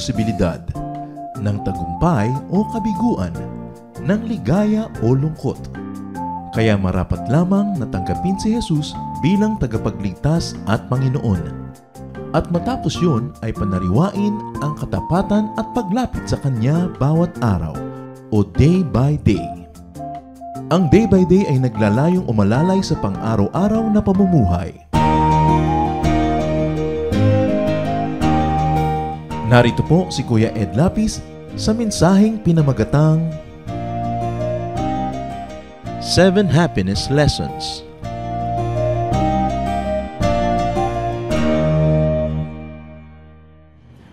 posibilidad, ng tagumpay o kabiguan, ng ligaya o lungkot. Kaya marapat lamang na tanggapin si Jesus bilang tagapagligtas at Panginoon. At matapos yun ay panariwain ang katapatan at paglapit sa Kanya bawat araw o day by day. Ang day by day ay naglalayong umalalay sa pang-araw-araw na pamumuhay. Narito po si Kuya Ed Lapis sa mensaheng pinamagatang 7 Happiness Lessons.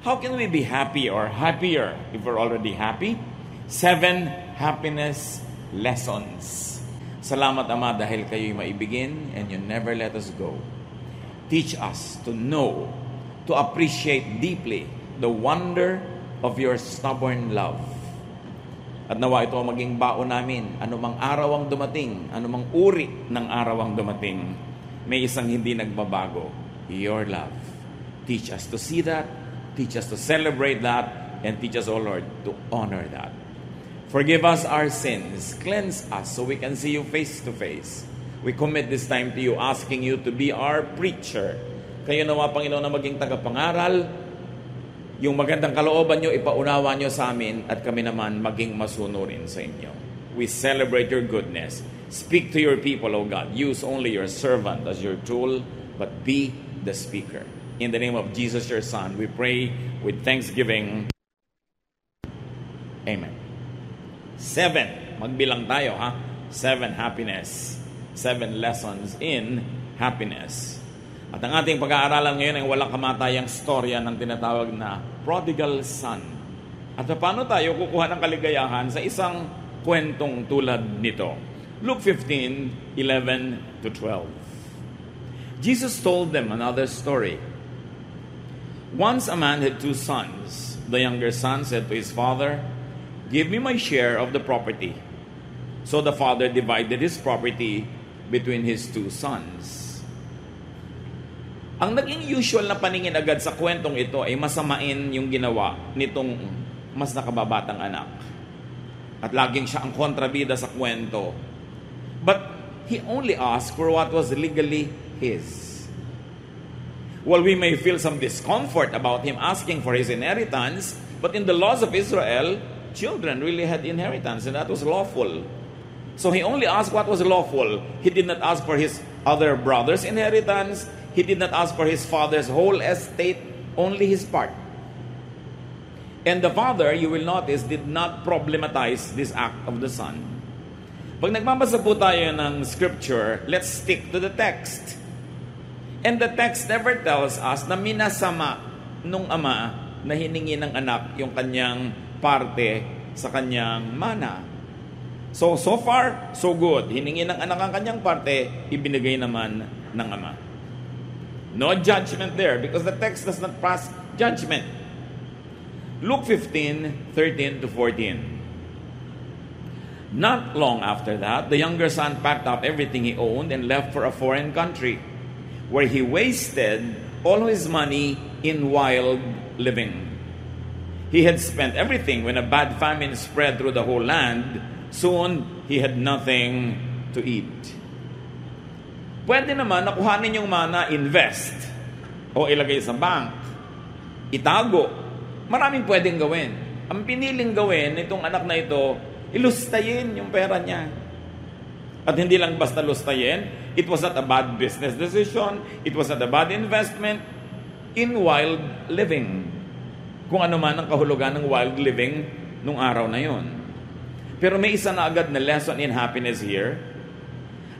How can we be happy or happier if we're already happy? 7 happiness lessons. Salamat, Ama, dahil kayo'y maibigin and you never let us go. Teach us to know, to appreciate deeply the wonder of your stubborn love. At nawa ito maging baon namin, anumang araw ang dumating, anumang uri ng araw ang dumating, may isang hindi nagbabago, your love. Teach us to see that, teach us to celebrate that, and teach us, O Lord, to honor that. Forgive us our sins, cleanse us so we can see you face to face. We commit this time to you, asking you to be our preacher. Kayo nawa, Panginoon, na maging tagapangaral, yung magandang kalooban nyo, ipaunawa nyo sa amin at kami naman maging masunurin sa inyo. We celebrate your goodness. Speak to your people, O God. Use only your servant as your tool, but be the speaker. In the name of Jesus, your Son, we pray with thanksgiving. Amen. 7. Magbilang tayo, ha? 7 happiness. 7 lessons in happiness. At ang ating pag-aaralan ngayon ay walang kamatayang storya ng tinatawag na prodigal son. At paano tayo kukuha ng kaligayahan sa isang kwentong tulad nito? Luke 15:11 to 12. Jesus told them another story. Once a man had 2 sons. The younger son said to his father, "Give me my share of the property." So the father divided his property between his 2 sons. Ang naging usual na paningin agad sa kwentong ito ay masamain yung ginawa nitong mas nakababatang anak. At laging siya ang kontrabida sa kwento. But he only asked for what was legally his. While we may feel some discomfort about him asking for his inheritance, but in the laws of Israel, children really had inheritance and that was lawful. So he only asked what was lawful. He did not ask for his other brother's inheritance. He did not ask for his father's whole estate, only his part. And the father, you will notice, did not problematize this act of the son. Pag nagbabasa po tayo ng scripture, let's stick to the text. And the text never tells us na minasama nung ama na hiningi ng anak yung kanyang parte sa kanyang mana. So far, so good. Hiningi ng anak ang kanyang parte, ibinigay naman ng ama. No judgment there because the text does not pass judgment. Luke 15:13 to 14. Not long after that, the younger son packed up everything he owned and left for a foreign country, where he wasted all his money in wild living. He had spent everything when a bad famine spread through the whole land. Soon, he had nothing to eat. Pwede naman nakuhanin yung mana, invest, o ilagay sa bank, itago. Maraming pwedeng gawin. Ang piniling gawin nitong anak na ito, ilustayin yung pera niya. At hindi lang basta lustayin, it was not a bad business decision, it was not a bad investment in wild living. Kung ano man ang kahulugan ng wild living nung araw na yon. Pero may isa na agad na lesson in happiness here,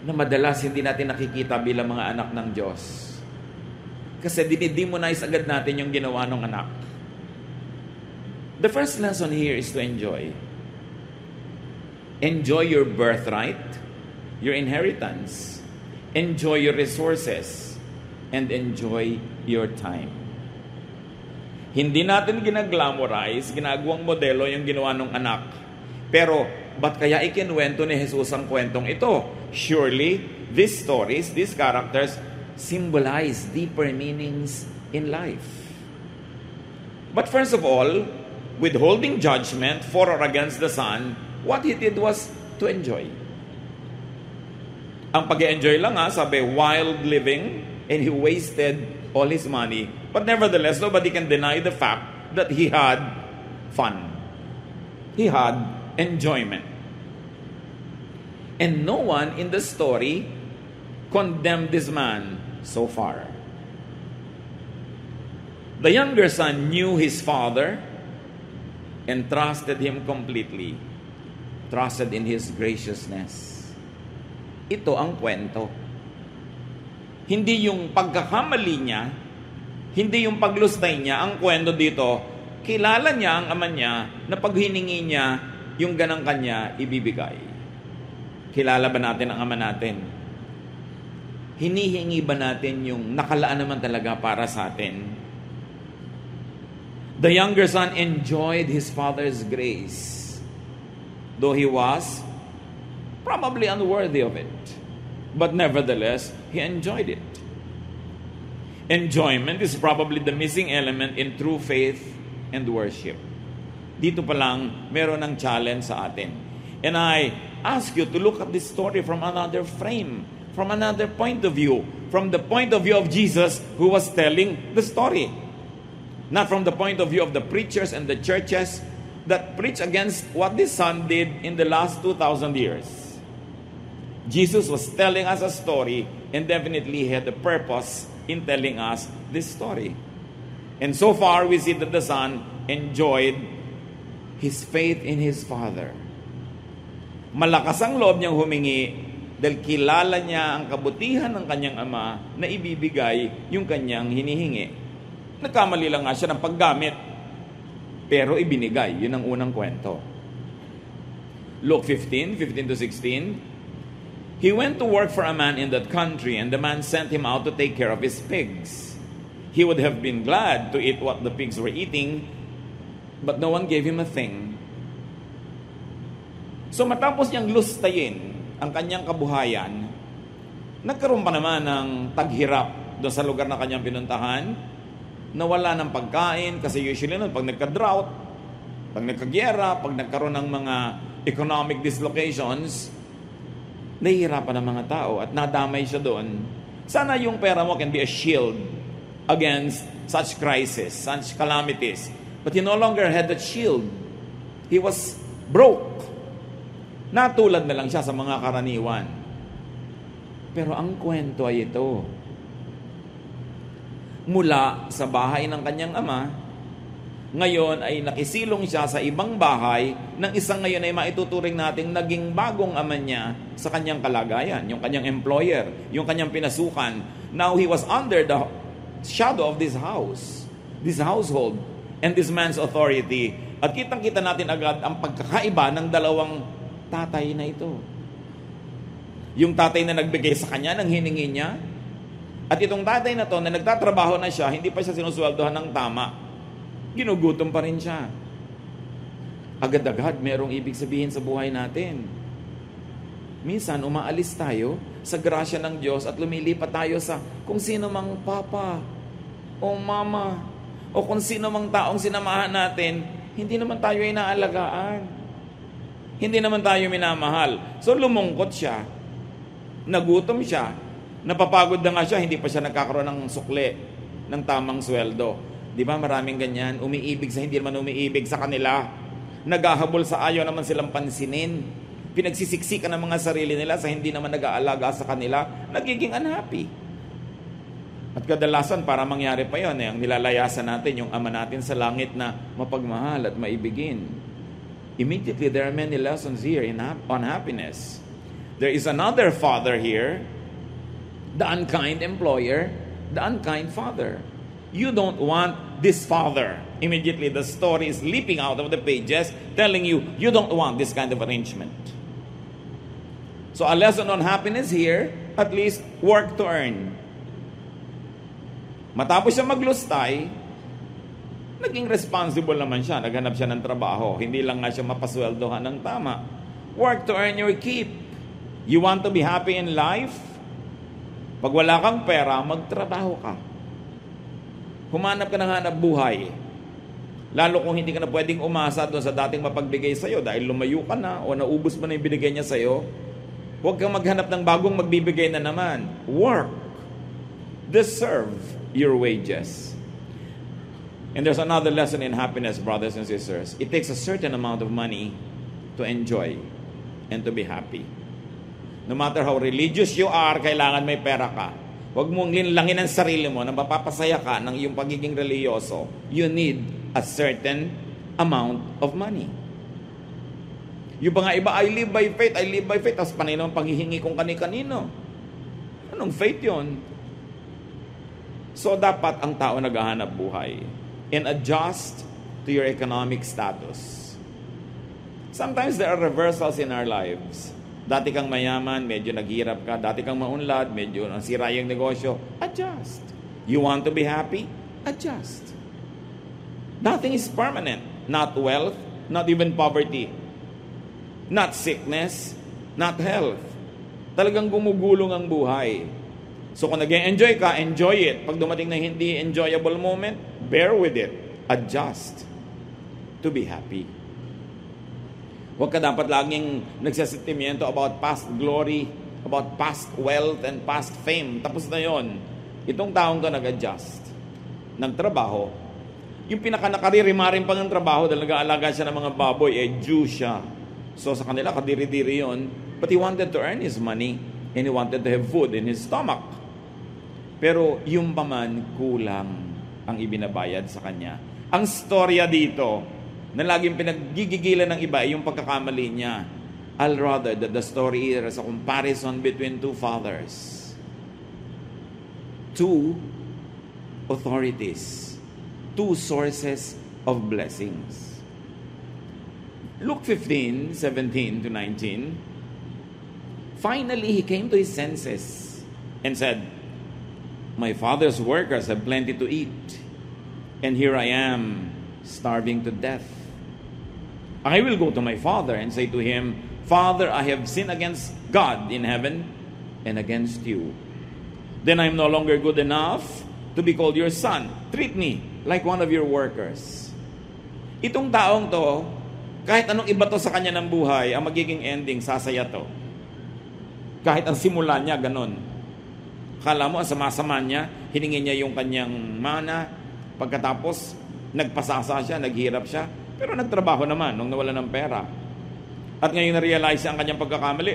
na madalas hindi natin nakikita bilang mga anak ng Diyos. Kasi dinidemonize agad natin yung ginawa ng anak. The first lesson here is to enjoy. Enjoy your birthright, your inheritance. Enjoy your resources. And enjoy your time. Hindi natin ginaglamorize, ginagawang modelo yung ginawa ng anak. Pero, ba't kaya ikinwento ni Jesus ang kwentong ito? Surely, these stories, these characters, symbolize deeper meanings in life. But first of all, withholding judgment for or against the son, what he did was to enjoy. Ang pag-enjoy lang sabi, wild living, and he wasted all his money. But nevertheless, nobody can deny the fact that he had fun. He had enjoyment. And no one in the story condemned this man so far. The younger son knew his father and trusted him completely. Trusted in his graciousness. Ito ang kwento. Hindi yung pagkakamali niya, hindi yung paglustay niya. Ang kwento dito, kilala niya ang ama niya na pag hiningi niya, yung ganang kanya ibibigay. Kilala ba natin ang ama natin? Hinihingi ba natin yung nakalaan naman talaga para sa atin? The younger son enjoyed his father's grace, though he was probably unworthy of it. But nevertheless, he enjoyed it. Enjoyment is probably the missing element in true faith and worship. Dito pa lang, meron ng challenge sa atin. And I ask you to look at this story from another frame, from another point of view, from the point of view of Jesus who was telling the story. Not from the point of view of the preachers and the churches that preach against what this son did in the last 2,000 years. Jesus was telling us a story, and definitely he had a purpose in telling us this story. And so far, we see that the son enjoyed his faith in his father. Malakas ang loob niyang humingi dahil kilala niya ang kabutihan ng kanyang ama na ibibigay yung kanyang hinihingi. Nagkamali lang nga siya ng paggamit, pero ibinigay. Yun ang unang kwento. Luke 15:15-16. He went to work for a man in that country, and the man sent him out to take care of his pigs. He would have been glad to eat what the pigs were eating, but no one gave him a thing. So matapos niyang lustayin ang kanyang kabuhayan, nagkaroon pa naman ng taghirap doon sa lugar na kanyang pinuntahan, nawala ng pagkain, kasi usually nun, pag nagka-drought, pag nagka-gyera, pag nagkaroon ng mga economic dislocations, nahihirapan ng mga tao at nadamay siya doon. Sana yung pera mo can be a shield against such crisis, such calamities. But he no longer had that shield. He was broke. Natulad na lang siya sa mga karaniwan. Pero ang kwento ay ito. Mula sa bahay ng kanyang ama, ngayon ay nakisilong siya sa ibang bahay ng isang ngayon ay maituturing nating naging bagong ama niya sa kanyang kalagayan, yung kanyang employer, yung kanyang pinasukan. Now he was under the shadow of this house, this household, and this man's authority. At kitang-kita natin agad ang pagkakaiba ng dalawang tatay na ito. Yung tatay na nagbigay sa kanya ng hiningi niya, at itong tatay na to na nagtatrabaho na siya, hindi pa siya sinusweldohan ng tama. Ginugutom pa rin siya. Agad-agad merong ibig sabihin sa buhay natin. Minsan umaalis tayo sa grasya ng Diyos at lumilipat tayo sa kung sino mang papa o mama o kung sino mang taong sinamahan natin, hindi naman tayo inaalagaan. Hindi naman tayo minamahal. So lumungkot siya. Nagutom siya. Napapagod na nga siya, hindi pa siya nagkakaroon ng sukle, ng tamang sweldo. Di ba maraming ganyan? Umiibig sa hindi naman umiibig sa kanila. Naghahabol sa ayaw naman silang pansinin. Pinagsisiksikan ng mga sarili nila sa hindi naman nag-aalaga sa kanila. Nagiging unhappy. At kadalasan para mangyari pa yun, ang nilalayasan natin yung ama natin sa langit na mapagmahal at maibigin. Immediately, there are many lessons here on happiness. There is another father here, the unkind employer, the unkind father. You don't want this father. Immediately the story is leaping out of the pages telling you, you don't want this kind of arrangement. So a lesson on happiness here, at least work to earn. Matapos siya maglustay, naging responsible naman siya. Naghanap siya ng trabaho. Hindi lang nga siya mapasweldohan ng tama. Work to earn your keep. You want to be happy in life? Pag wala kang pera, magtrabaho ka. Humanap ka ng hanap buhay. Lalo kung hindi ka na pwedeng umasa doon sa dating mapagbigay sa'yo dahil lumayo ka na o naubos mo na yung binigay niya sa'yo, huwag kang maghanap ng bagong magbibigay na naman. Work. Deserve your wages. And there's another lesson in happiness, brothers and sisters. It takes a certain amount of money to enjoy and to be happy. No matter how religious you are, kailangan may pera ka. Huwag mong linlangin ang sarili mo na mapapasaya ka ng iyong pagiging religyoso. You need a certain amount of money. Yung mga iba, I live by faith. Tapos panay naman panghihingi kung kani-kanino. Anong faith yon? So dapat ang tao naghahanap buhay and adjust to your economic status. Sometimes there are reversals in our lives. Dati kang mayaman, medyo naghirap ka. Dati kang maunlad, medyo nasira yung negosyo. Adjust. You want to be happy? Adjust. Nothing is permanent. Not wealth, not even poverty. Not sickness, not health. Talagang gumugulong ang buhay. So kung nag-enjoy ka, enjoy it. Pag dumating na hindi enjoyable moment, bear with it. Adjust to be happy. Huwag ka dapat laging nagsasentimiento about past glory, about past wealth and past fame. Tapos na yon. Itong taong to nag-adjust. Nagtrabaho. Yung pinaka-nakaririmarin pa ng trabaho dahil nag-aalaga siya ng mga baboy, Jew siya. So sa kanila, kadiri-diri yon. But he wanted to earn his money and he wanted to have food in his stomach. Pero yung paman, kulang ang ibinabayad sa kanya. Ang storya dito, na laging pinaggigigilan ng iba yung pagkakamali niya. I'll rather that the story is a comparison between two fathers. Two authorities. Two sources of blessings. Luke 15:17 to 19. Finally, he came to his senses and said, "My father's workers have plenty to eat, and here I am, starving to death. I will go to my father and say to him, Father, I have sinned against God in heaven and against you. Then I am no longer good enough to be called your son. Treat me like one of your workers." Itong taong to, kahit anong iba to sa kanya ng buhay, ang magiging ending, sasaya to. Kahit ang simula niya, ganun. Kala mo, ang sama-sama niya, hiningi niya yung kanyang mana, pagkatapos, nagpasasa siya, naghirap siya, pero nagtrabaho naman nung nawala ng pera. At ngayon na-realize ang kanyang pagkakamali,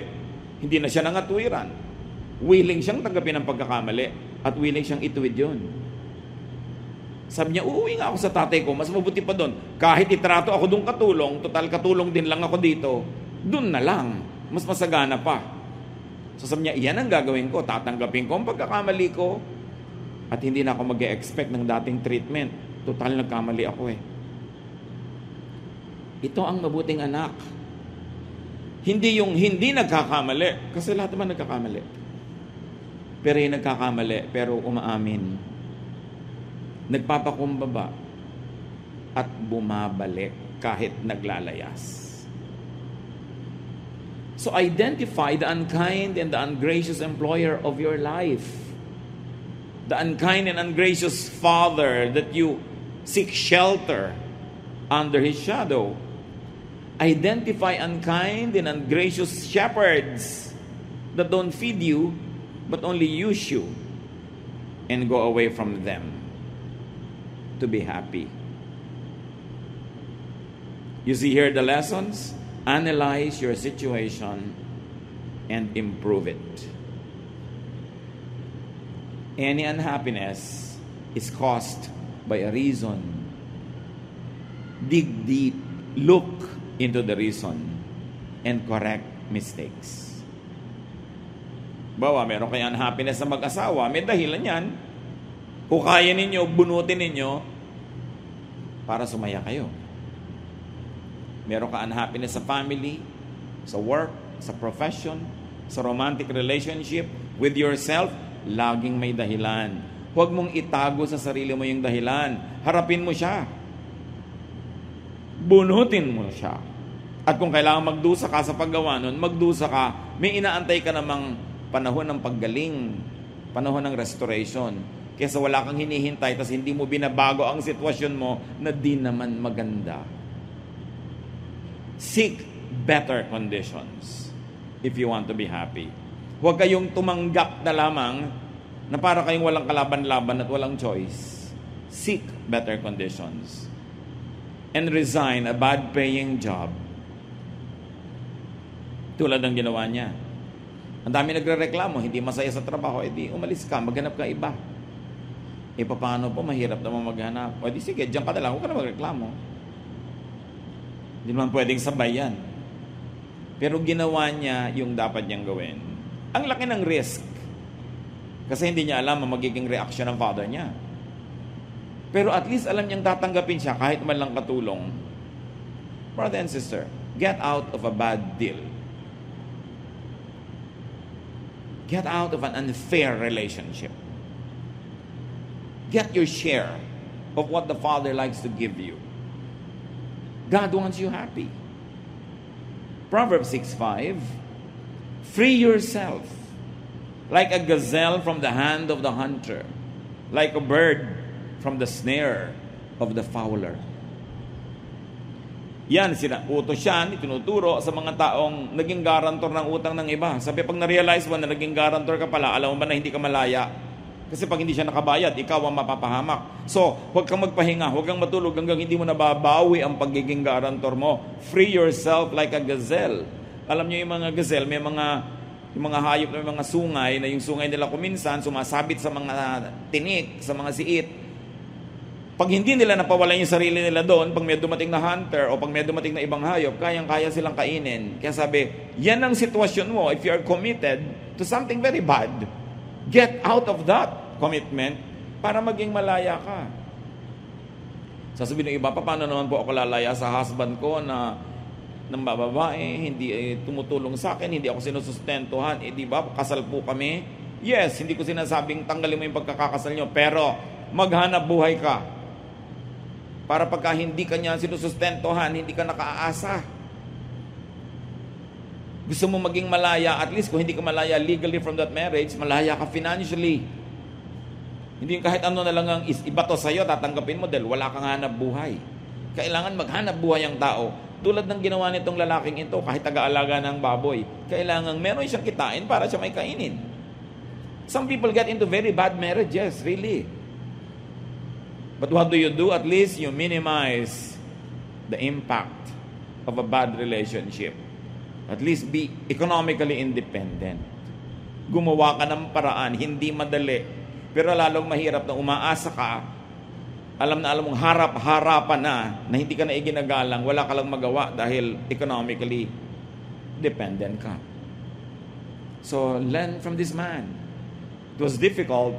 hindi na siya nangatwiran. Willing siyang tanggapin ang pagkakamali at willing siyang ituwid yun. Sabi niya, uuwi nga ako sa tatay ko, mas mabuti pa doon. Kahit itrato ako doon katulong, total katulong din lang ako dito, doon na lang, mas masagana pa. So sabi niya, iyan ang gagawin ko, tatanggapin ko ang pagkakamali ko at hindi na ako mag-e-expect ng dating treatment. Total nagkamali ako eh. Ito ang mabuting anak. Hindi yung hindi nagkakamali. Kasi lahat naman nagkakamali. Pero yung nagkakamali, pero umaamin. Nagpapakumbaba. At bumabalik kahit naglalayas. So identify the unkind and the ungracious employer of your life. The unkind and ungracious father that you seek shelter under his shadow. Identify unkind and ungracious shepherds that don't feed you, but only use you, and go away from them to be happy. You see here the lessons? Analyze your situation and improve it. Any unhappiness is caused by a reason. Dig deep, look into the reason, and correct mistakes. Bawa, meron kayong unhappiness sa mag-asawa, may dahilan yan. Hukayin ninyo, bunutin ninyo, para sumaya kayo. Meron ka unhappiness sa family, sa work, sa profession, sa romantic relationship, with yourself, laging may dahilan. Huwag mong itago sa sarili mo yung dahilan. Harapin mo siya. Bunutin mo siya. At kung kailangan magdusa ka sa paggawa nun, magdusa ka. May inaantay ka namang panahon ng paggaling, panahon ng restoration. kesa wala kang hinihintay tapos hindi mo binabago ang sitwasyon mo na di naman maganda. Seek better conditions if you want to be happy. Huwag kayong tumanggap na lamang na para kayong walang kalaban-laban at walang choice. Seek better conditions and resign a bad-paying job. Tulad ng ginawa niya. Ang dami nagrereklamo, hindi masaya sa trabaho, edi umalis ka, maghanap ka iba. E paano po, mahirap naman maghanap. O di sige, diyan ka na lang, huwag ka na magreklamo. Hindi naman pwedeng sabay yan. Pero ginawa niya yung dapat niyang gawin. Ang laki ng risk. Kasi hindi niya alam ang magiging reaction ng father niya. Pero at least alam niyang tatanggapin siya kahit man lang katulong. Brother and sister, get out of a bad deal. Get out of an unfair relationship. Get your share of what the Father likes to give you. God wants you happy. Proverbs 6:5, free yourself like a gazelle from the hand of the hunter, like a bird from the snare of the fowler. Yan, utos yan, itinuturo sa mga taong naging garantor ng utang ng iba. Sabi, pag na-realize mo na naging garantor ka pala, alam mo ba na hindi ka malaya? Kasi pag hindi siya nakabayad, ikaw ang mapapahamak. So, huwag kang magpahinga, huwag kang matulog hanggang hindi mo nababawi ang pagiging garantor mo. Free yourself like a gazelle. Alam niyo yung mga gazelle, yung mga hayop na may mga sungay, na yung sungay nila kuminsan, sumasabit sa mga tinik, sa mga siit. Pag hindi nila napawalan yung sarili nila doon, pag may dumating na hunter o pag may dumating na ibang hayop, kayang-kaya silang kainin. Kaya sabi, yan ang sitwasyon mo if you are committed to something very bad. Get out of that commitment para maging malaya ka. Sasabihin ng iba, paano naman po ako lalaya sa husband ko na ng babae, hindi tumutulong sa akin, hindi ako sinusustentuhan, di ba, kasal po kami. Yes, hindi ko sinasabing tanggalin mo yung pagkakakasal nyo, pero maghanap buhay ka. Para pagka hindi ka niya sinusustentuhan, hindi ka nakaaasa. Gusto mo maging malaya, at least kung hindi ka malaya legally from that marriage, malaya ka financially. Hindi kahit ano na lang ang ibato sa'yo, tatanggapin mo dahil wala kang hanap buhay. Kailangan maghanap buhay ang tao. Tulad ng ginawa nitong lalaking ito, kahit taga-alaga ng baboy, kailangan meron siyang kitain para siya may kainin. Some people get into very bad marriages, really. But what do? At least you minimize the impact of a bad relationship. At least be economically independent. Gumawa ka ng paraan, hindi madali. Pero lalong mahirap na umaasa ka, alam mong harap-harapan na hindi ka na iginagalang, wala ka lang magawa dahil economically dependent ka. So, learn from this man. It was difficult,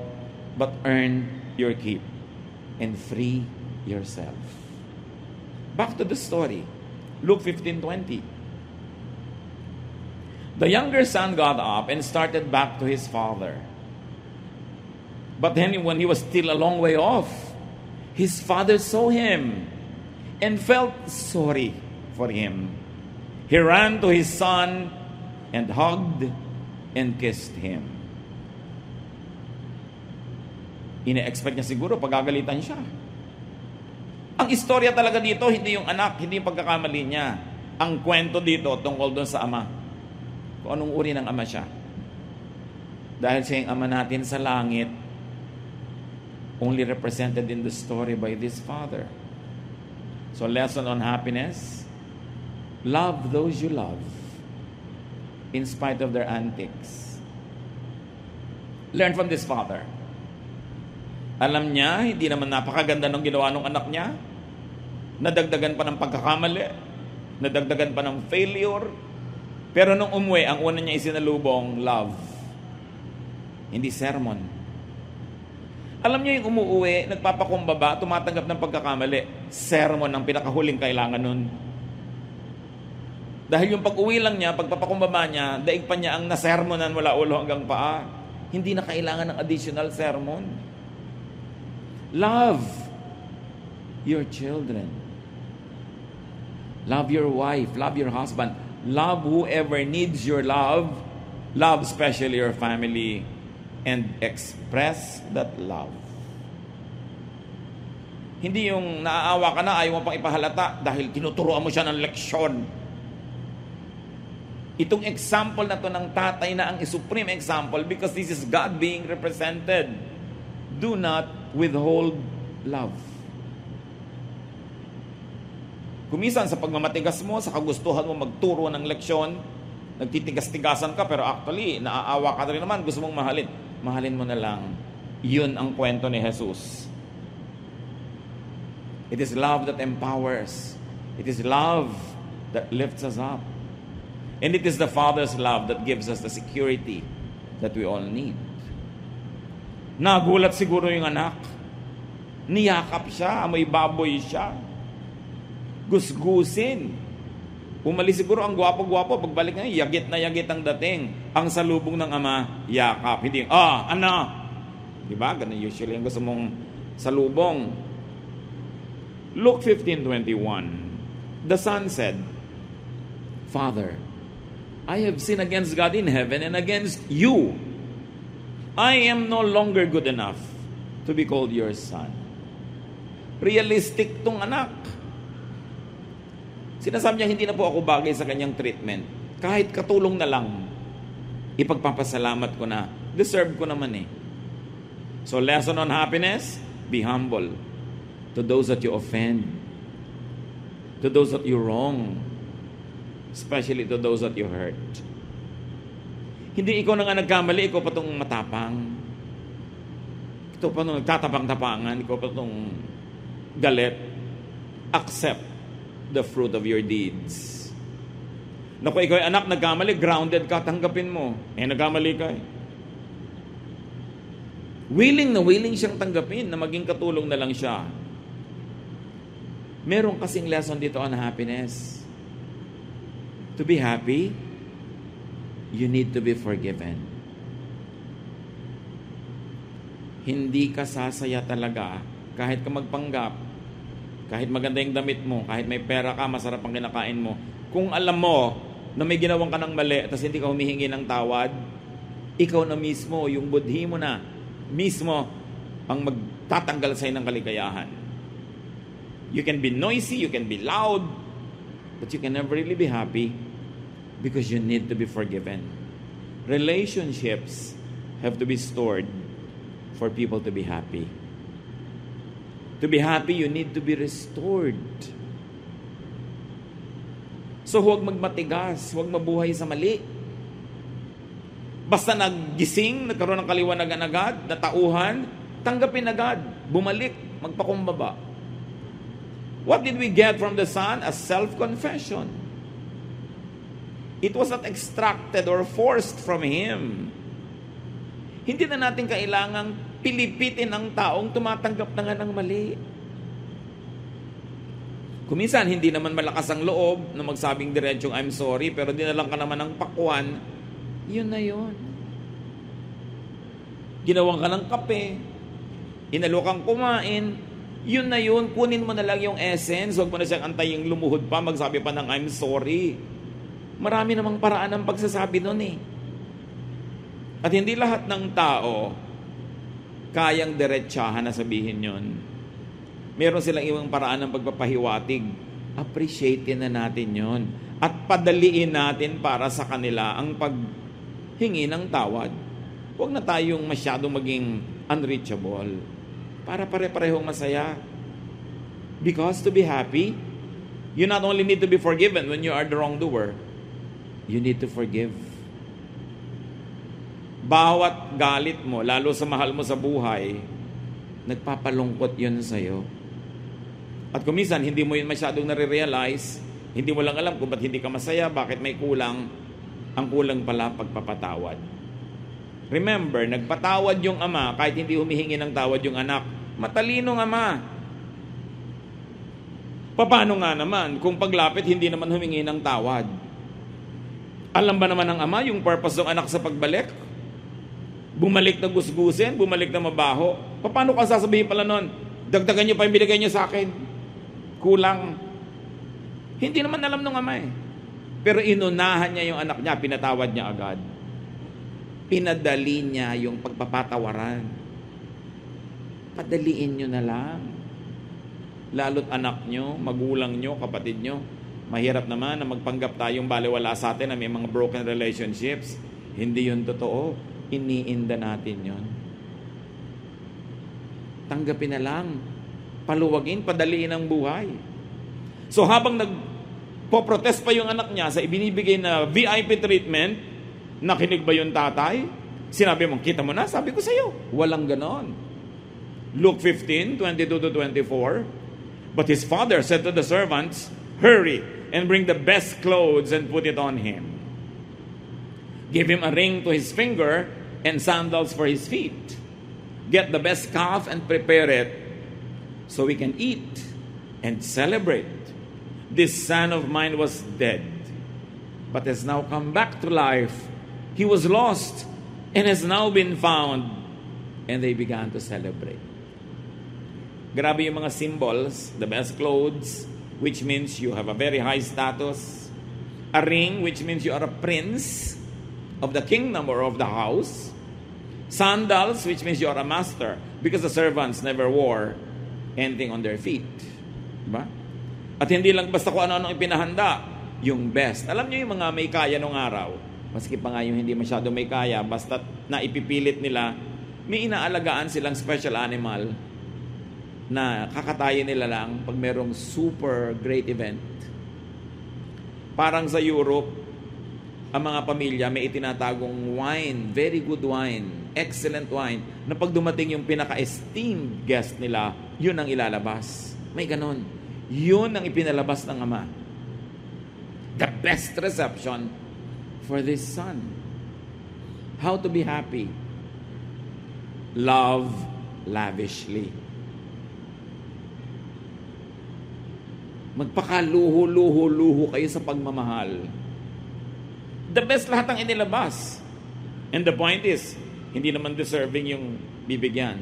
but earn your keep and free yourself. Back to the story. Luke 15:20. The younger son got up and started back to his father. But then when he was still a long way off, his father saw him and felt sorry for him. He ran to his son and hugged and kissed him. Ine-expect niya siguro pagagalitan siya. Ang istorya talaga dito, hindi yung anak, hindi yung pagkakamali niya. Ang kwento dito tungkol doon sa ama. Kung anong uri ng ama siya. Dahil siya yung ama natin sa langit, only represented in the story by this father. So, lesson on happiness: love those you love in spite of their antics. Learn from this father. Alam niya, hindi naman napakaganda ng ginawa ng anak niya. Nadagdagan pa ng pagkakamali. Nadagdagan pa ng failure. Pero nung umuwi, ang una niya isinalubong, love. Hindi sermon. Alam niyo yung umuwi, nagpapakumbaba, tumatanggap ng pagkakamali. Sermon ang pinakahuling kailangan nun. Dahil yung pag-uwi lang niya, pagpapakumbaba niya, daig pa niya ang nasermonan mula ulo hanggang paa. Hindi na kailangan ng additional sermon. Love your children. Love your wife. Love your husband. Love whoever needs your love. Love especially your family. And express that love. Hindi yung naaawa ka na, ayaw mo pang ipahalata dahil tinuturuan mo siya ng leksyon. Itong example na to ng tatay na ang supreme example because this is God being represented. Do not withhold love. Kumisan sa pagmamatigas mo, sa kagustuhan mo magturo ng leksyon, nagtitigas-tigasan ka pero actually naaawa ka rin naman, gusto mong mahalin. Mahalin mo na lang. Yun ang kwento ni Jesus. It is love that empowers. It is love that lifts us up. And it is the Father's love that gives us the security that we all need. Nagulat siguro yung anak. Niyakap siya, amoy baboy siya. Gusgusin. Umalis siguro ang gwapo-gwapo. Pagbalik niya, yagit na yagit ang dating. Ang salubong ng ama, yakap. Hindi, ano? Diba? Ganun usually ang gusto mong salubong. Luke 15:21. The son said, Father, I have sinned against God in heaven and against you. I am no longer good enough to be called your son. Realistic tong anak. Sinasabi niya, hindi na po ako bagay sa kanyang treatment. Kahit katulong na lang, ipagpapasalamat ko na. Deserve ko naman eh. So lesson on happiness, be humble. To those that you offend. To those that you wrong. Especially to those that you hurt. Hindi ikaw na nga nagkamali, ikaw pa itong matapang. Ikaw pa itong nagtatapang-tapangan, ikaw pa itong galit. Accept the fruit of your deeds. Naku, ikaw ay anak, nagkamali, grounded ka, tanggapin mo. Nagkamali ka eh. Willing na willing siyang tanggapin na maging katulong na lang siya. Meron kasing lesson dito on happiness. To be happy, you need to be forgiven. Hindi ka sasaya talaga kahit ka magpanggap, kahit maganda yung damit mo, kahit may pera ka, masarap ang kinakain mo. Kung alam mo na may ginawang ka ng mali at hindi ka humihingi ng tawad, ikaw na mismo, yung budhi mo na mismo ang magtatanggal sa'yo ng kaligayahan. You can be noisy, you can be loud, but you can never really be happy because you need to be forgiven. Relationships have to be stored for people to be happy. To be happy, you need to be restored. So huwag magmatigas, huwag mabuhay sa mali. Basta naggising, nagkaroon ng kaliwanagan agad, natauhan, tanggapin agad, bumalik, magpakumbaba. What did we get from the Son? A self-confession. It was not extracted or forced from Him. Hindi na natin kailangang pilipitin ang taong tumatanggap na nga ng mali. Kuminsan, hindi naman malakas ang loob na magsabing diretsyong I'm sorry, pero dinalang ka naman ng pakwan, yun na yun. Ginawang ka ng kape, inalo kang kumain, yun na yun, kunin mo na lang yung essence, huwag mo na siyang antayin lumuhod pa, magsabi pa ng I'm sorry. Marami namang paraan ng pagsasabi nun eh. At hindi lahat ng tao kayang diretsahan na sabihin yun. Meron silang ibang paraan ng pagpapahiwatig. Appreciatein na natin yun. At padaliin natin para sa kanila ang paghingi ng tawad. Huwag na tayong masyadong maging unreachable. Para pare-parehong masaya. Because to be happy, you not only need to be forgiven when you are the wrongdoer, you need to forgive. Bawat galit mo, lalo sa mahal mo sa buhay, nagpapalungkot yun sa'yo. At kuminsan, hindi mo yun masyadong nare-realize, hindi mo lang alam kung ba't hindi ka masaya, bakit may kulang. Ang kulang pala pagpapatawad. Remember, nagpatawad yung ama kahit hindi humihingi ng tawad yung anak. Matalinong ama. Paano nga naman kung paglapit hindi naman humingi ng tawad? Alam ba naman ng ama yung purpose ng anak sa pagbalik? Bumalik na gusgusin, bumalik na mabaho. Paano ka sasabihin pala nun? Dagdagan niyo pa yung binigay niyo sa akin. Kulang. Hindi naman alam ng ama eh. Pero inunahan niya yung anak niya, pinatawad niya agad. Pinadali niya yung pagpapatawaran. Padaliin nyo na lang. Lalo't anak nyo, magulang nyo, kapatid nyo. Mahirap naman na magpanggap tayong baliwala sa atin na may mga broken relationships. Hindi yun totoo. Iniinda natin yun. Tanggapin na lang. Paluwagin, padaliin ang buhay. So habang nagpo-protest pa yung anak niya sa ibinibigay na VIP treatment, nakinig ba yung tatay? Sinabi mo, kita mo na, sabi ko sa'yo. Walang ganon. Luke 15, 22-24. But his father said to the servants, hurry and bring the best clothes and put it on him. Give him a ring to his finger and sandals for his feet. Get the best calf and prepare it so we can eat and celebrate. This son of mine was dead, but has now come back to life. He was lost and has now been found. And they began to celebrate. Grabe yung mga symbols. The best clothes, which means you have a very high status. A ring, which means you are a prince of the kingdom or of the house. Sandals, which means you are a master, because the servants never wore anything on their feet. Diba? At hindi lang basta kung ano-ano ipinahanda, yung best. Alam niyo yung mga may kaya nung araw, maski pa nga yung hindi masyado may kaya, basta naipipilit nila, may inaalagaan silang special animal na kakatayin nila lang pag merong super great event. Parang sa Europe, ang mga pamilya may itinatagong wine, very good wine, excellent wine, na pag dumating yung pinaka-esteemed guest nila, yun ang ilalabas. May ganon. Yun ang ipinalabas ng ama. The best reception for this son. How to be happy? Love lavishly. Magpakaluho-luho-luho kayo sa pagmamahal. The best lahat ang inilabas. And the point is, hindi naman deserving yung bibigyan.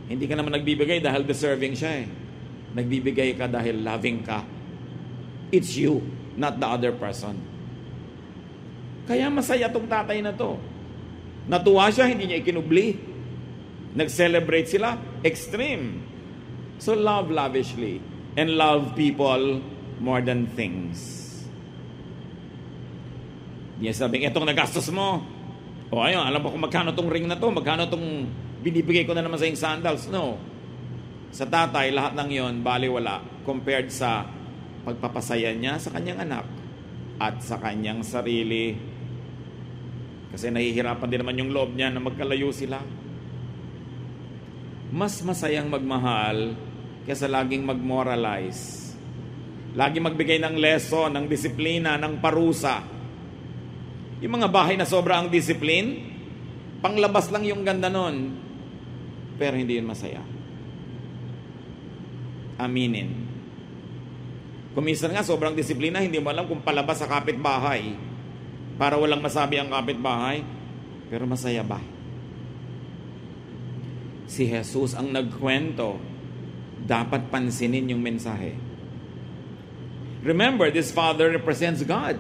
Hindi ka naman nagbibigay dahil deserving siya eh. Nagbibigay ka dahil loving ka. It's you, not the other person. Kaya masaya tong tatay na to. Natuwa siya, hindi niya ikinubli. Nag-celebrate sila, extreme. So love lavishly. And love people more than things. Yes, sabing, etong nagastos mo. O ayun, alam mo kung magkano tong ring na to, magkano tong binibigay ko na naman sa yung sandals. No. Sa tatay, lahat ng yon baliwala compared sa pagpapasaya niya sa kanyang anak at sa kanyang sarili. Kasi nahihirapan din naman yung loob niya na magkalayo sila. Mas masayang magmahal kaysa laging mag-moralize. Laging magbigay ng lesson, ng disiplina, ng parusa. Yung mga bahay na sobra ang discipline, panglabas lang yung ganda nun, pero hindi yun masaya. Aminin. Kung minsan nga sobrang disiplina, hindi mo alam kung palabas sa kapitbahay para walang masabi ang kapitbahay, pero masaya ba? Si Jesus ang nagkwento, dapat pansinin yung mensahe. Remember, this father represents God.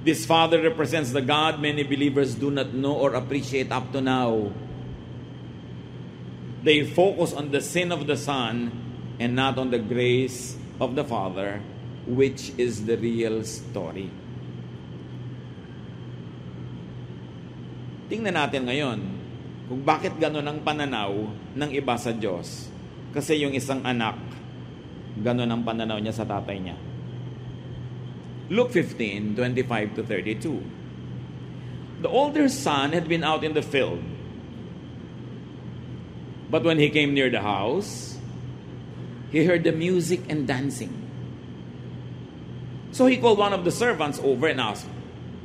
This father represents the God many believers do not know or appreciate up to now. They focus on the sin of the son and not on the grace of the father, which is the real story. Tingnan natin ngayon kung bakit gano'n ang pananaw ng iba sa Diyos. Kasi yung isang anak, gano'n ang pananaw niya sa tatay niya. Luke 15, 25-32. The older son had been out in the field. But when he came near the house, he heard the music and dancing. So he called one of the servants over and asked,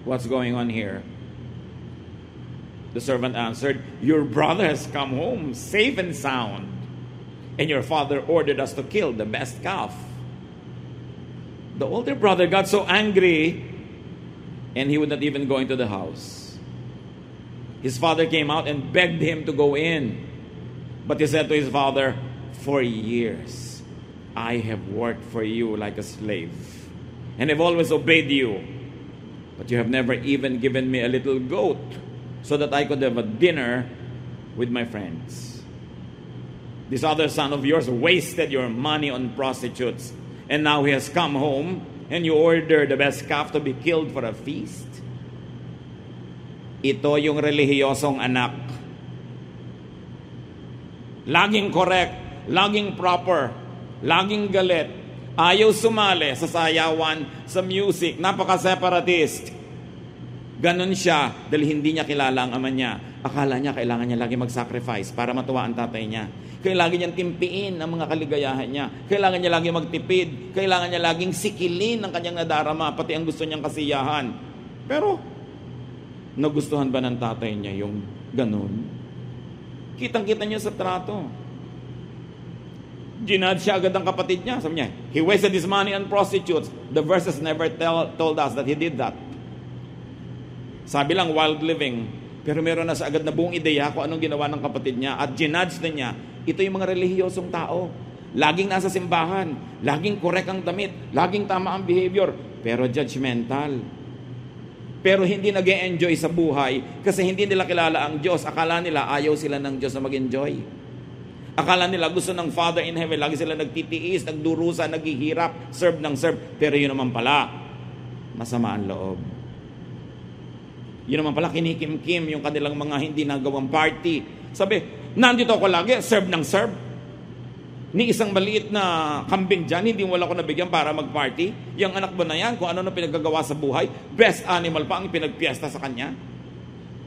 "What's going on here?" The servant answered, "Your brother has come home safe and sound, and your father ordered us to kill the best calf." The older brother got so angry, and he would not even go into the house. His father came out and begged him to go in. But he said to his father, "For years I have worked for you like a slave, and have always obeyed you. But you have never even given me a little goat, so that I could have a dinner with my friends." This other son of yours wasted your money on prostitutes, and now he has come home, and you order the best calf to be killed for a feast. Ito yung relihiyosong anak. Laging correct, laging proper, laging galit, ayaw sumali sa sayawan, sa music, napaka-separatist. Ganon siya dahil hindi niya kilala ang ama niya. Akala niya kailangan niya lagi mag-sacrifice para matuwa ang tatay niya. Kailangan niyang timpiin ang mga kaligayahan niya. Kailangan niya lagi magtipid. Kailangan niya laging sikilin ang kanyang nadarama, pati ang gusto niyang kasiyahan. Pero, nagustuhan ba ng tatay niya yung ganon? Kitang-kita niyo sa trato. Ginad siya agad ang kapatid niya. Sabi niya, he wasted his money on prostitutes. The verses never told us that he did that. Sabi lang, wild living. Pero meron na sa agad na buong ideya kung anong ginawa ng kapatid niya. At ginadge na niya, ito yung mga relihiyosong tao. Laging nasa simbahan. Laging correct ang damit. Laging tama ang behavior. Pero judgmental. Pero hindi nag-e-enjoy sa buhay kasi hindi nila kilala ang Diyos. Akala nila ayaw sila ng Diyos na mag-enjoy. Akala nila gusto ng Father in Heaven. Lagi sila nagtitiis, nagdurusa, naghihirap, serve ng serve. Pero yun naman pala, masama ang loob. Yun naman pala, kinikim-kim yung kanilang mga hindi nagawang party. Sabi, nandito ako lagi, serve ng serve. Ni isang maliit na kambing dyan, hindi wala ko nabigyan para mag-party. Yung anak mo na yan, kung ano na pinagagawa sa buhay, best animal pa ang pinagpiesta sa kanya.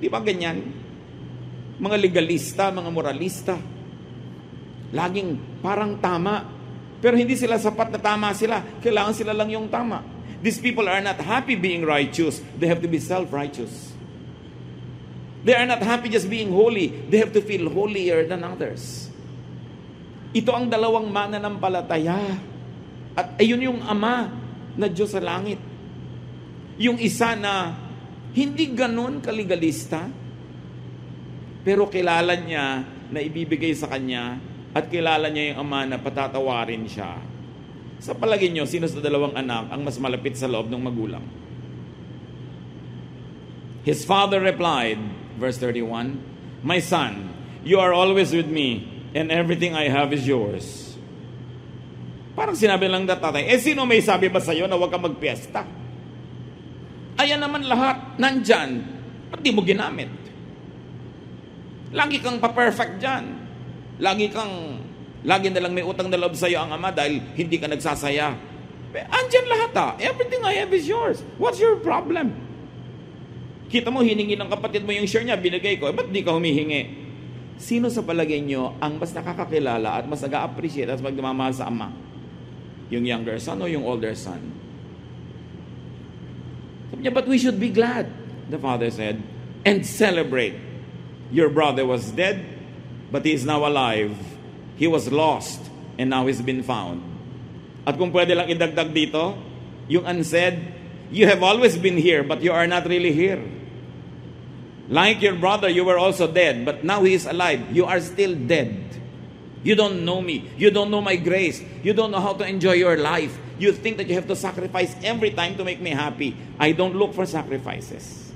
Di ba ganyan? Mga legalista, mga moralista. Laging parang tama. Pero hindi sila sapat na tama sila. Kailangan sila lang yung tama. These people are not happy being righteous. They have to be self-righteous. They are not happy just being holy. They have to feel holier than others. Ito ang dalawang mananampalataya. At ayun yung Ama na Diyos sa langit. Yung isa na hindi ganun kaligalista, pero kilala niya na ibibigay sa kanya at kilala niya yung Ama na patatawarin siya. Sa palagay niyo, sino sa dalawang anak ang mas malapit sa loob ng magulang? His father replied, verse 31, "My son, you are always with me, and everything I have is yours." Parang sinabi lang na tatay, sino may sabi ba sa'yo na huwag kang magpiesta? Ayan naman lahat, nandyan. Ba't di mo ginamit? Lagi kang pa-perfect dyan. Lagi na lang may utang na loob sa'yo ang Ama dahil hindi ka nagsasaya. Andyan lahat Everything I have is yours. What's your problem? Kita mo, hiningi ng kapatid mo yung share niya, binigay ko. Ba't di ka humihingi? Sino sa palagay nyo ang mas nakakakilala at mas nag-a-appreciate at magmamahal sa Ama? Yung younger son o yung older son? Sabi niya, but we should be glad, the father said, and celebrate. Your brother was dead, but he is now alive. He was lost, and now he's been found. At kung pwede lang idagdag dito, yung unsaid, you have always been here, but you are not really here. Like your brother, you were also dead, but now he is alive. You are still dead. You don't know me. You don't know my grace. You don't know how to enjoy your life. You think that you have to sacrifice every time to make me happy. I don't look for sacrifices.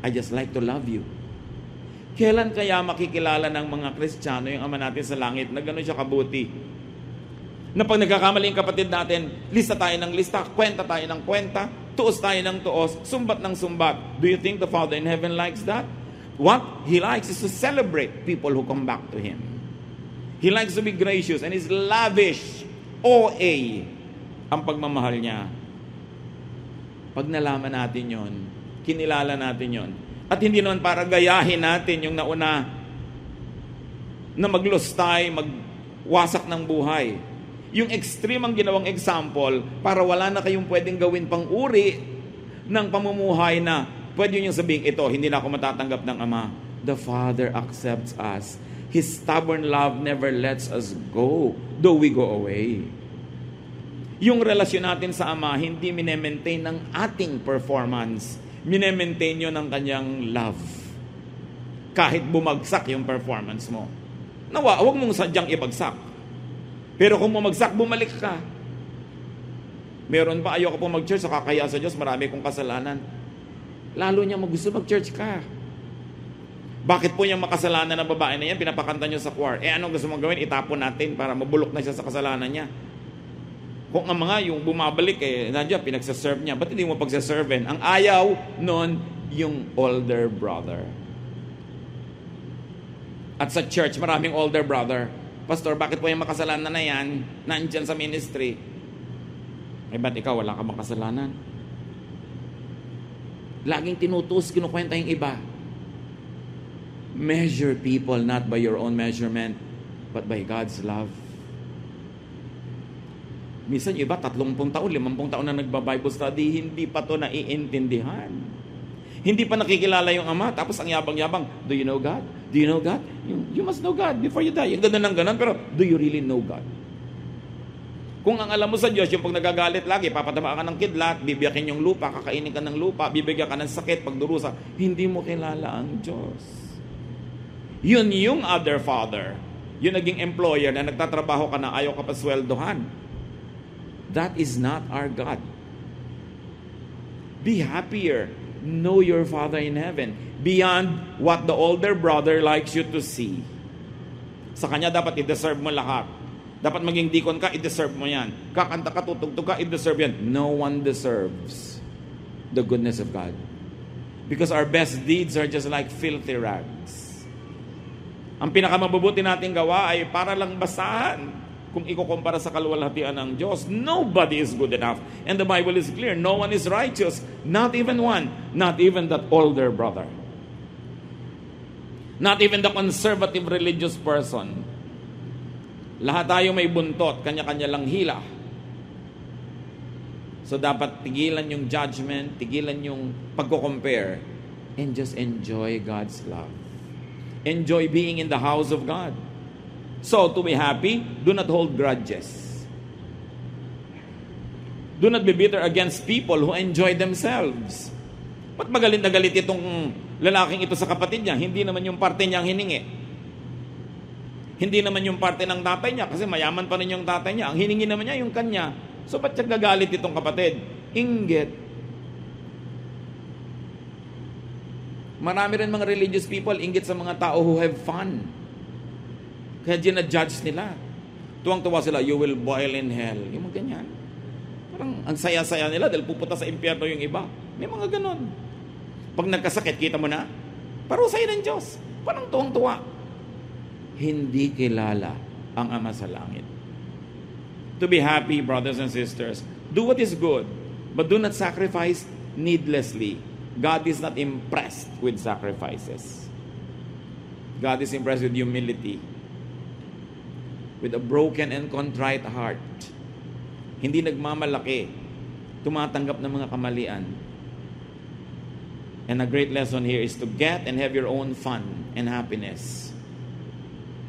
I just like to love you. Kailan kaya makikilala ng mga Kristiyano yung Ama natin sa langit na gano'n siya kabuti? Na pag nagkakamali yung kapatid natin, lista tayo ng lista, kwenta tayo ng kwenta, tuos tayo ng tuos, sumbat ng sumbat. Do you think the Father in heaven likes that? What He likes is to celebrate people who come back to Him. He likes to be gracious and is lavish, OA, ang pagmamahal niya. Pag nalaman natin yon, kinilala natin yon, at hindi naman para gayahin natin yung nauna na maglustay, magwasak ng buhay. Yung extreme ang ginawang example para wala na kayong pwedeng gawin pang uri ng pamumuhay na pwede nyo sabihin, ito, hindi na ako matatanggap ng Ama. The Father accepts us. His stubborn love never lets us go, though we go away. Yung relasyon natin sa Ama, hindi minemaintain ng ating performance. Minemaintain nyo ng kanyang love. Kahit bumagsak yung performance mo. Nawa, huwag mong sadyang ibagsak. Pero kung bumagsak, bumalik ka. Meron pa, ayoko po mag-church, so kakaya sa Diyos, marami kong kasalanan. Lalo niya gusto mag-church ka. Bakit po yung makasalanan na babae na yan, pinapakanta nyo sa choir? Anong gusto mong gawin? Itapon natin para mabulok na siya sa kasalanan niya. Kung ang mga yung bumabalik, nandiyan, pinagsaserve niya. Ba't hindi mo pagsaserven? Ang ayaw nun, yung older brother. At sa church, maraming older brother. Pastor, bakit po yung makasalanan na yan, nandiyan sa ministry? Ba't ikaw, wala ka makasalanan? Laging tinutus, kinukwenta yung iba. Measure people not by your own measurement, but by God's love. Minsan yung iba, 30 taon, 50 taon na nagba-Bible study, hindi pa to naiintindihan. Hindi pa nakikilala yung Ama, tapos ang yabang-yabang, do you know God? Do you know God? You must know God before you die. Yung ganun ng ganun, pero do you really know God? Kung ang alam mo sa Diyos, yung pag nagagalit lagi, papataba ka ng kidlat, bibiyakin yung lupa, kakainin ka ng lupa, bibigyan ka ng sakit, pagdurusa, hindi mo kilala ang Diyos. Yun yung other father. Yung naging employer na nagtatrabaho ka na ayaw ka pa sweldohan. That is not our God. Be happier. Know your Father in heaven. Beyond what the older brother likes you to see. Sa kanya dapat i-deserve mo lahat. Dapat maging deacon ka, i-deserve mo yan. Kakanta ka, tutugtog ka, i-deserve yan. No one deserves the goodness of God. Because our best deeds are just like filthy rags. Ang pinakamabubuti nating gawa ay para lang basahan. Kung ikukumpara sa kaluwalhatian ng Diyos, nobody is good enough. And the Bible is clear, no one is righteous. Not even one. Not even that older brother. Not even the conservative religious person. Lahat tayo may buntot, kanya-kanya lang hila. So dapat tigilan yung judgment, tigilan yung pagko-compare, and just enjoy God's love. Enjoy being in the house of God. So, to be happy, do not hold grudges. Do not be bitter against people who enjoy themselves. Ba't magalit na galit itong lalaking ito sa kapatid niya? Hindi naman yung parte niyang hiningi. Hindi naman yung parte ng tatay niya kasi mayaman pa rin yung tatay niya. Ang hiningi naman niya yung kanya. So, ba't siya gagalit itong kapatid? Inggit. Marami rin mga religious people inggit sa mga tao who have fun. Kaya ginadjudge nila. Tuwang-tuwa sila, you will boil in hell. Yung mga ganyan. Parang ang saya-saya nila dahil pupunta sa impyerno yung iba. May mga ganon. Pag nagkasakit, kita mo na, parusay ng Diyos. Parang tuwang-tuwa. Hindi kilala ang Ama sa langit. To be happy, brothers and sisters, do what is good, but do not sacrifice needlessly. God is not impressed with sacrifices. God is impressed with humility. With a broken and contrite heart. Hindi nagmamalaki. Tumatanggap ng mga kamalian. And a great lesson here is to get and have your own fun and happiness.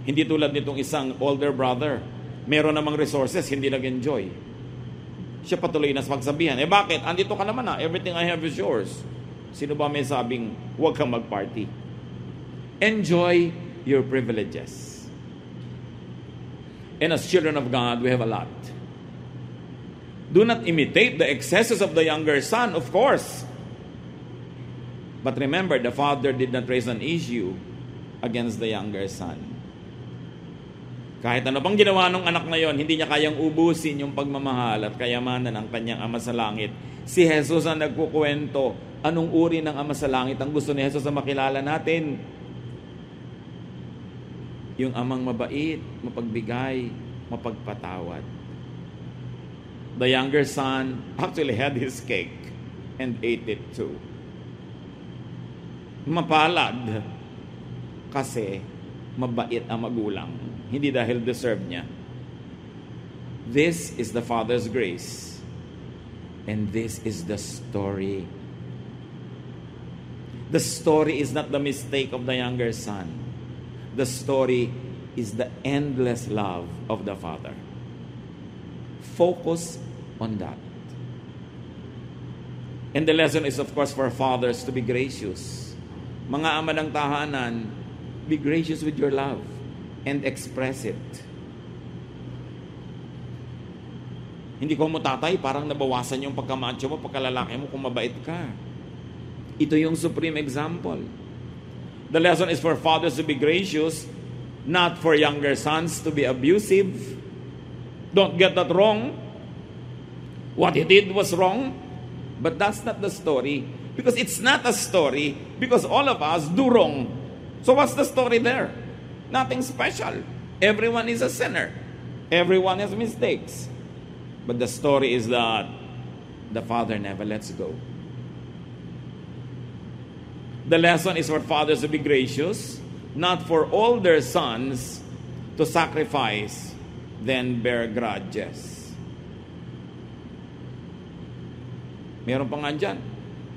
Hindi tulad nitong isang older brother. Meron namang resources, hindi nag-enjoy. Siya patuloy na sa pagsabihan. Bakit? Andito ka naman everything I have is yours. Sino ba may sabing, huwag kang mag-party? Enjoy your privileges. And as children of God, we have a lot. Do not imitate the excesses of the younger son, of course. But remember, the father did not raise an issue against the younger son. Kahit ano pang ginawa ng anak na yon, hindi niya kayang ubusin yung pagmamahal at kayamanan ng kanyang Ama sa Langit. Si Jesus ang nagkukwento, anong uri ng Ama sa Langit ang gusto ni Jesus na makilala natin? Yung amang mabait, mapagbigay, mapagpatawad. The younger son actually had his cake and ate it too. Mapalad kasi mabait ang magulang. Hindi dahil deserve niya. This is the Father's grace. And this is the story. The story is not the mistake of the younger son. The story is the endless love of the Father. Focus on that. And the lesson is, of course, for fathers to be gracious. Mga ama ng tahanan, be gracious with your love and express it. Hindi ko mo tatay, parang nabawasan yung pagkamacho mo, pagkalalaki mo kung mabait ka. Ito yung supreme example. The lesson is for fathers to be gracious, not for younger sons to be abusive. Don't get that wrong. What he did was wrong, but that's not the story. Because it's not a story, because all of us do wrong. So what's the story there? Nothing special. Everyone is a sinner. Everyone has mistakes. But the story is that the father never lets go. The lesson is for fathers to be gracious, not for older sons to sacrifice, then bear grudges. Meron pa nga dyan.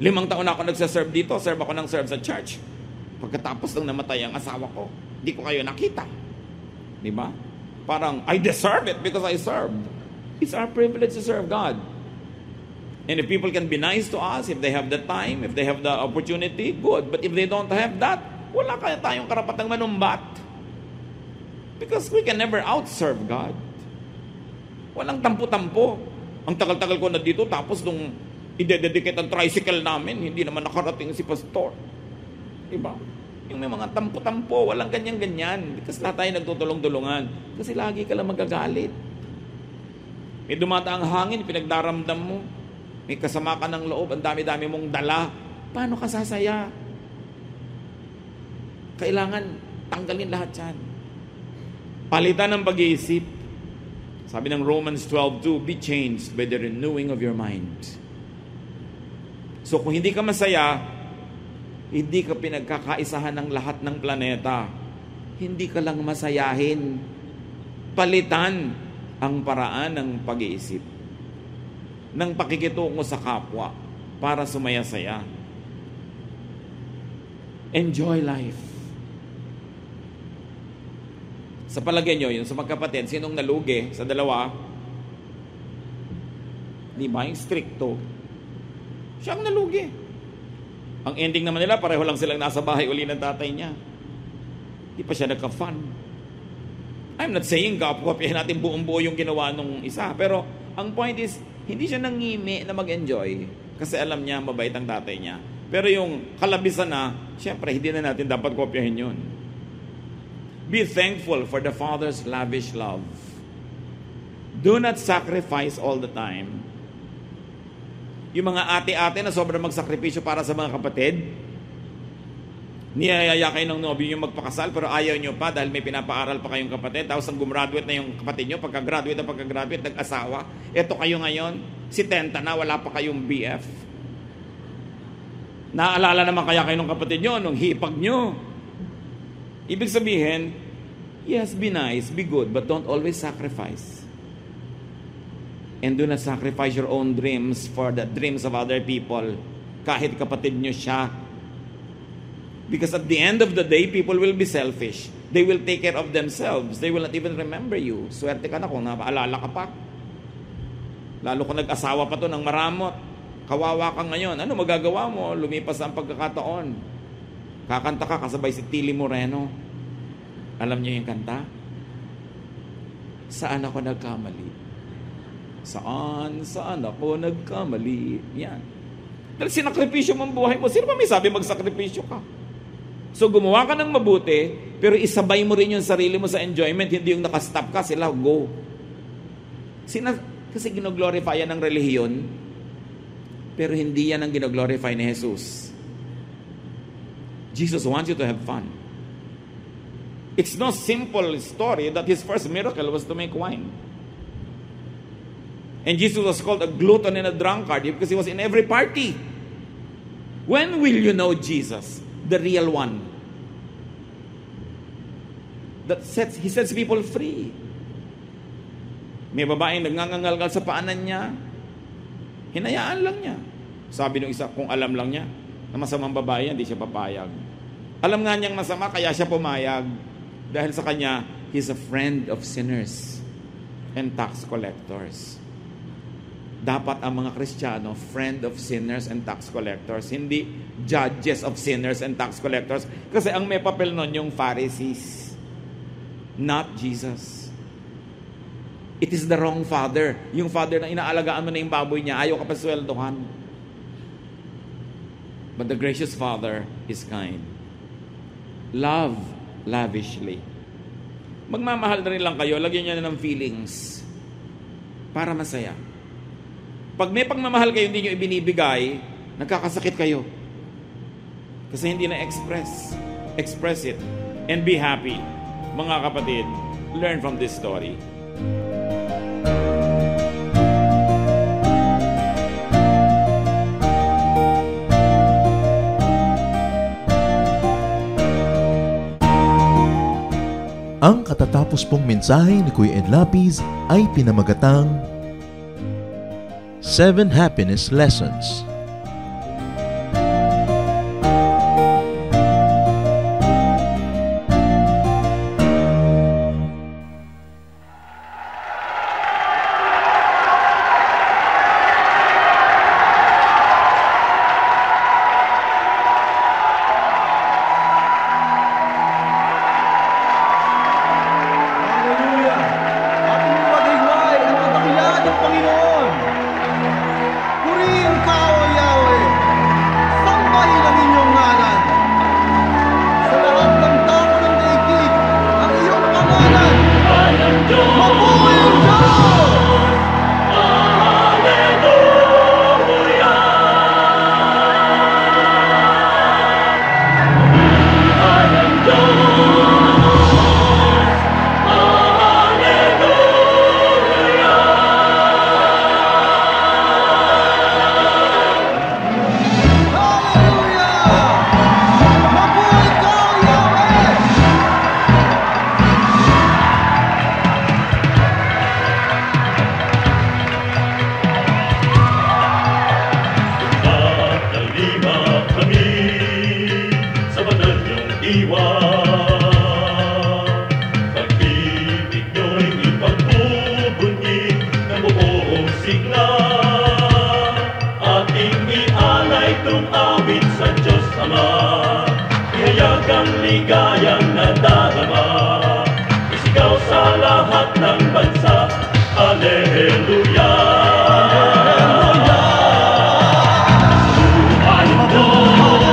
5 taon na ako nagsaserve dito. Serve ako ng serve sa church. Pagkatapos nang namatay ang asawa ko, di ko kayo nakita. Di ba? Parang, I deserve it because I served. It's our privilege to serve God. And if people can be nice to us, if they have the time, if they have the opportunity, good. But if they don't have that, wala kaya tayong karapatang manumbat. Because we can never outserve God. Walang tampo-tampo. Ang tagal-tagal ko na dito, tapos nung i-dedicate ang tricycle namin, hindi naman nakarating si pastor. Diba? Yung may mga tampo-tampo, walang ganyan-ganyan. Because lahat tayo nagtutulong-tulungan. Kasi lagi ka lang magagalit. May dumataang hangin, pinagdaramdam mo. May kasama ka ng loob, ang dami-dami mong dala. Paano ka sasaya? Kailangan tanggalin lahat yan. Palitan ng pag-iisip. Sabi ng Romans 12:2, be changed by the renewing of your mind. So kung hindi ka masaya, hindi ka pinagkakaisahan ng lahat ng planeta. Hindi ka lang masayahin. Palitan ang paraan ng pag-iisip, ng pakikitungo sa kapwa para sumaya-saya. Enjoy life. Sa palagay nyo, yun sa magkapatid, sinong nalugi sa dalawa? Di ba? Yung stricto. Siya ang nalugi. Ang ending naman nila, pareho lang silang nasa bahay uli ng tatay niya. Di pa siya nagka-fun. I'm not saying kopyahin natin buong-buo yung ginawa nung isa. Pero ang point is, hindi siya nangimi na mag-enjoy kasi alam niya mabait ang tatay niya. Pero yung kalabisan na, syempre hindi na natin dapat kopyahin yun. Be thankful for the Father's lavish love. Do not sacrifice all the time. Yung mga ate-ate na sobrang magsakripisyo para sa mga kapatid, niyayaya kayo ng nobyo yung magpakasal pero ayaw nyo pa dahil may pinapaaral pa kayong kapatid. Tapos ang gumraduate na yung kapatid nyo, pagka-graduate, nag-asawa. Eto kayo ngayon, si Tenta na, wala pa kayong BF. Naalala naman kaya kayo ng kapatid nyo nung hipag nyo. Ibig sabihin, yes, be nice, be good, but don't always sacrifice. And do not sacrifice your own dreams for the dreams of other people. Kahit kapatid nyo siya. Because at the end of the day, people will be selfish. They will take care of themselves. They will not even remember you. Swerte ka na kung napaalala ka pa. Lalo kung nag-asawa pa to ng maramot. Kawawa ka ngayon. Ano magagawa mo? Lumipas ang pagkakataon. Kakanta ka kasabay si Tilly Moreno. Alam niyo yung kanta? Saan ako nagkamali? Saan ako nagkamali? Yan. Dahil sinakripisyo mo ang buhay mo. Sino pa may sabi magsakripisyo ka? So gumawa ka ng mabuti, pero isabay mo rin yung sarili mo sa enjoyment, hindi yung nakastop ka, sila go. Kasi ginoglorify yan ng relihiyon, pero hindi yan ang ginoglorify ni Jesus. Jesus wants you to have fun. It's no simple story that his first miracle was to make wine. And Jesus was called a glutton and a drunkard because he was in every party. When will you know Jesus? The real one. He sets people free. May babaeng nagngangalgal sa paanan niya. Hinayaan lang niya. Sabi ng isa, kung alam lang niya na masamang babae, hindi siya papayag. Alam nga niyang masama, kaya siya pumayag. Dahil sa kanya, he's a friend of sinners and tax collectors. Dapat ang mga Kristiyano, friend of sinners and tax collectors, hindi judges of sinners and tax collectors. Kasi ang may papel nun yung Pharisees, not Jesus. It is the wrong father. Yung father na inaalagaan mo na yung baboy niya, ayaw ka pa sweldohan. But the gracious Father is kind. Love lavishly. Magmamahal na rin lang kayo, lagyan nyo na ng feelings para masaya. Pag may pagmamahal kayo, hindi nyo ibinibigay, nagkakasakit kayo. Kasi hindi na-express. Express it and be happy. Mga kapatid, learn from this story. Ang katatapos pong mensahe ni Kuya Ed Lapiz ay pinamagatang 7 Happiness Lessons. Hallelujah! Ating mapaghiwalay ang kadakilaan ng Panginoon. Purihin ka, O Yahweh. Sambahin ang inyong ngalan. Sa lahat ng tao ng daigdig, ang iyong pangalan. Mabuhay ang Diyos! Pag-ibig nyo'y ipagbubunyi ng buong sigla. Ating ialay tong awit sa Diyos Ama, ihayag ang ligayang nadarama, isigaw sa lahat ng bansa. Hallelujah! Hallelujah!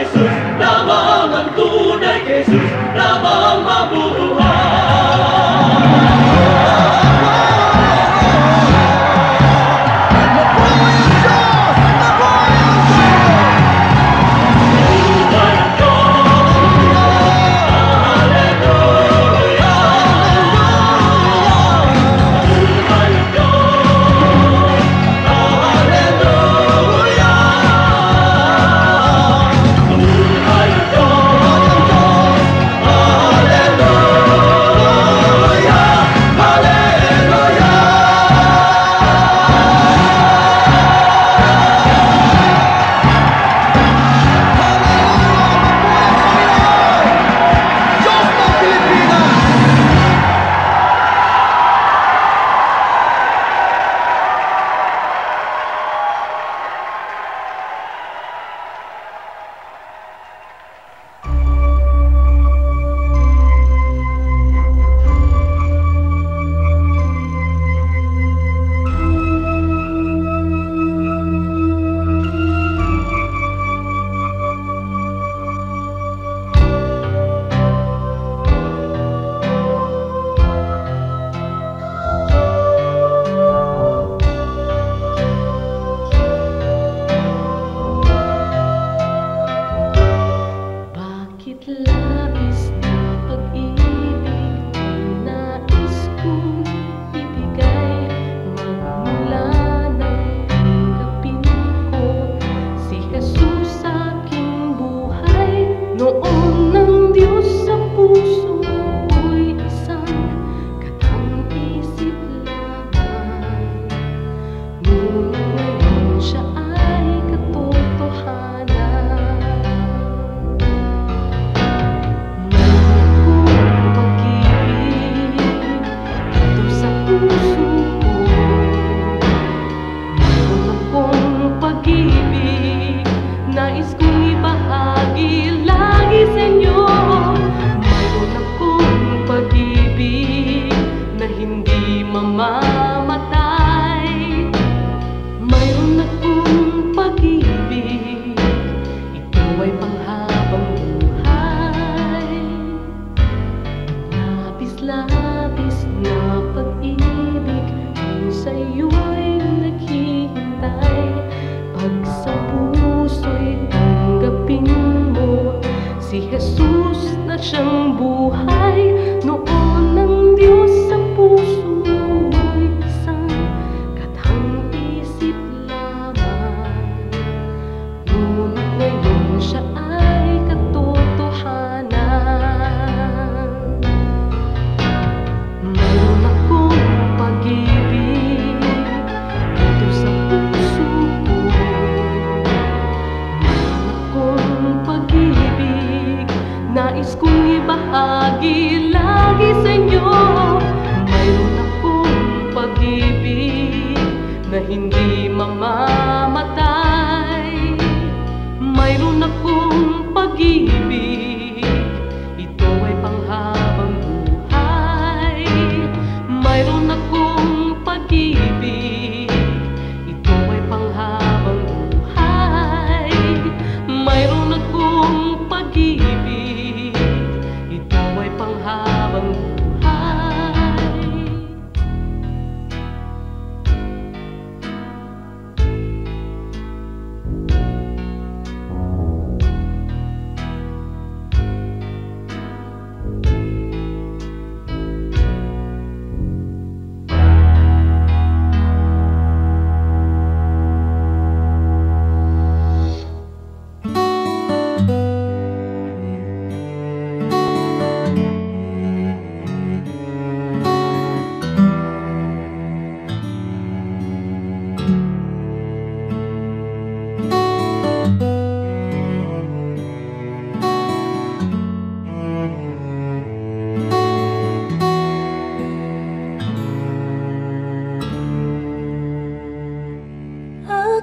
Jesus lamang ang tunay, Jesus lamang mabuhay.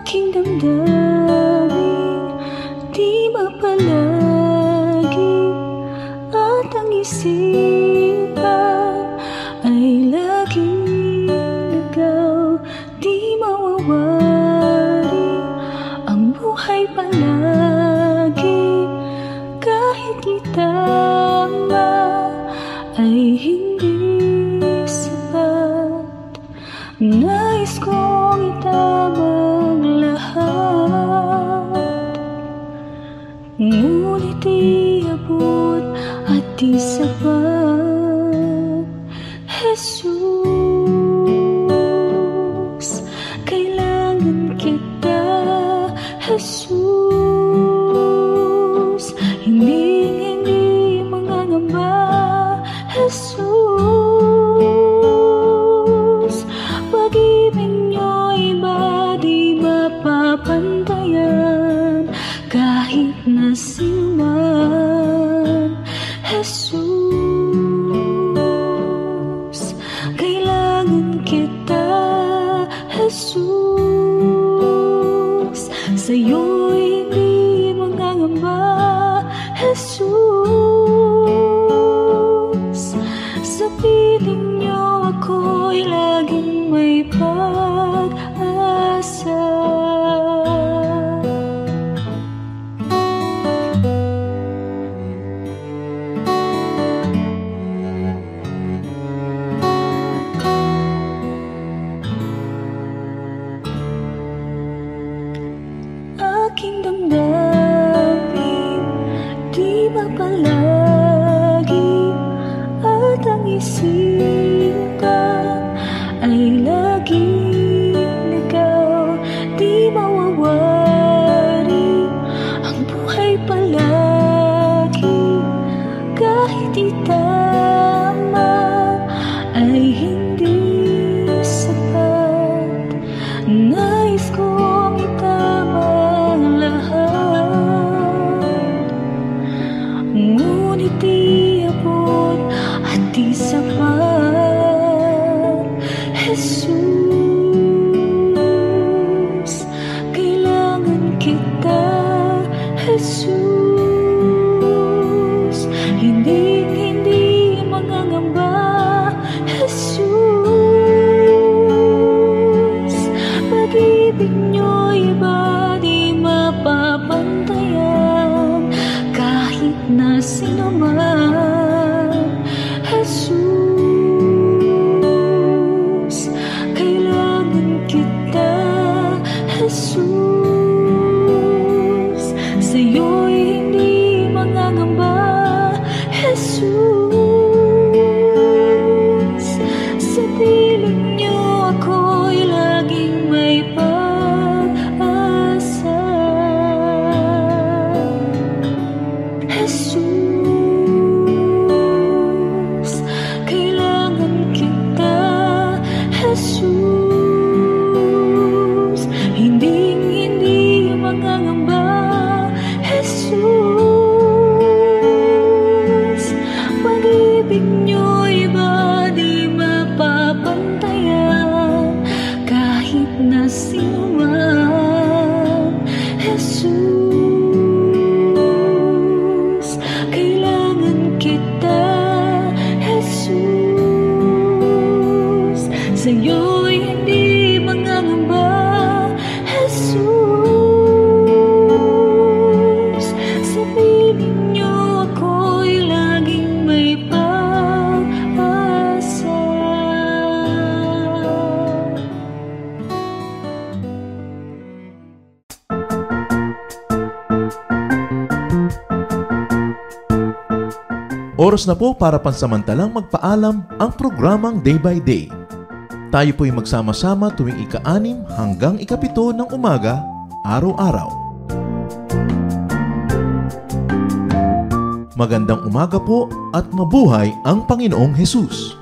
Aking damdamin, di mapalagi, at ang isipan ay laging ligaw. Di mawawari ang buhay palagi ngunit di abot at di sapat. Jesus, kailangan kita. Jesus, hindi mangangamba. Jesus, pag-ibig niyo'y iba di mapapantayan kahit na sinuman. Jesus, kailangan kita. Jesus, sa'yo'y hindi mangangamba. Jesus, sa piling niyo ako'y laging may pag-asa. Aking damdamin, di ba palagi at ang isipan ay laging ligaw, di mawawari ang buhay palagi kahit di tama ay hindi sapat. Nais kong itama ang lahat, ngunit di abot at di sapat. Jesus, kailangan kita. Jesus, hindi mangangamba. Jesus, pag-ibig niyo'y iba di mapapantayan kahit na sino man. Jesus, kailangan kita. Jesus, sa'yo'y hindi mangangamba. Jesus, sa piling niyo ako'y laging may pag-asa. Jesus, kailangan kita. Jesus, hindi mangangamba. Jesus, pag-ibig niyo'y iba di mapapantayan kahit na sino man. Jesus, kailangan kita. Jesus, sa'yo'y hindi mangangamba. Jesus, sa piling niyo ako'y laging may pag-asa. Oras na po para pansamantalang magpaalam ang programang Day by Day. Tayo po'y magsama-sama tuwing ika-6 hanggang ika-7 ng umaga, araw-araw. Magandang umaga po at mabuhay ang Panginoong Hesus!